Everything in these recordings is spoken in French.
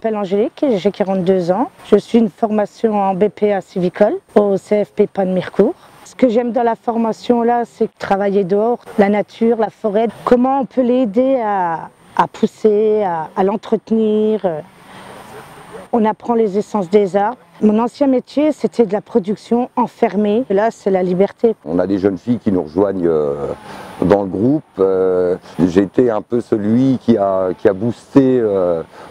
m'appelle Angélique, j'ai 42 ans. Je suis une formation en BPA civicole au CFP Panne-Mirecourt. Ce que j'aime dans la formation là, c'est travailler dehors, la nature, la forêt. Comment on peut l'aider à pousser, à l'entretenir. On apprend les essences des arbres. Mon ancien métier, c'était de la production enfermée. Là, c'est la liberté. On a des jeunes filles qui nous rejoignent dans le groupe. J'ai été un peu celui qui a boosté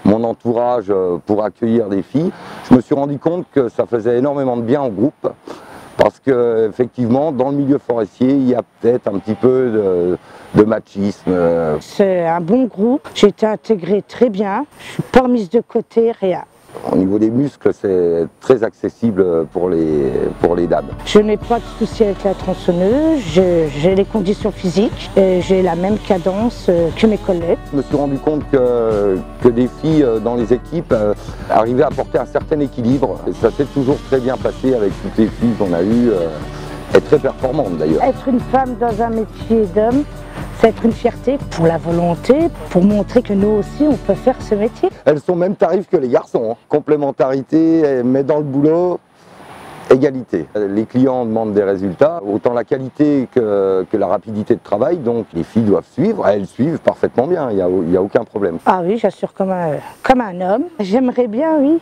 mon entourage pour accueillir des filles. Je me suis rendu compte que ça faisait énormément de bien au groupe. Parce qu'effectivement, dans le milieu forestier, il y a peut-être un petit peu de machisme. C'est un bon groupe. J'ai été intégrée très bien. Je ne suis pas remise de côté, rien. Au niveau des muscles, c'est très accessible pour les dames. Je n'ai pas de souci avec la tronçonneuse, j'ai les conditions physiques et j'ai la même cadence que mes collègues. Je me suis rendu compte que des filles dans les équipes arrivaient à apporter un certain équilibre. Et ça s'est toujours très bien passé avec toutes les filles qu'on a eues, et très performantes d'ailleurs. Être une femme dans un métier d'homme, c'est être une fierté pour la volonté, pour montrer que nous aussi on peut faire ce métier. Elles sont même tarifs que les garçons, hein. Complémentarité, mais dans le boulot, égalité. Les clients demandent des résultats, autant la qualité que la rapidité de travail, donc les filles doivent suivre, elles suivent parfaitement bien, il n'y a aucun problème. Ah oui, j'assure comme un homme. J'aimerais bien, oui,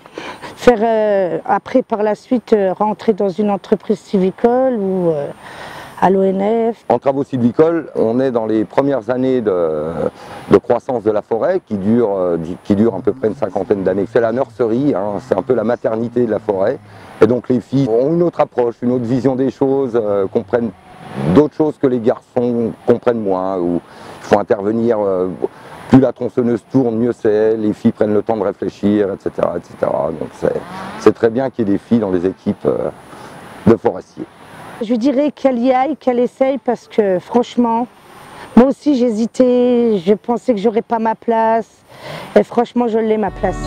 faire après par la suite rentrer dans une entreprise civicole ou à l'ONF. En travaux sylvicoles, on est dans les premières années de croissance de la forêt qui dure à peu près une cinquantaine d'années. C'est la nurserie, hein, c'est un peu la maternité de la forêt. Et donc les filles ont une autre approche, une autre vision des choses, comprennent d'autres choses que les garçons comprennent moins. Où il faut intervenir, plus la tronçonneuse tourne, mieux c'est, les filles prennent le temps de réfléchir, etc. etc. Donc c'est très bien qu'il y ait des filles dans les équipes de forestiers. Je lui dirais qu'elle y aille, qu'elle essaye parce que franchement, moi aussi j'hésitais, je pensais que j'aurais pas ma place et franchement je l'ai ma place.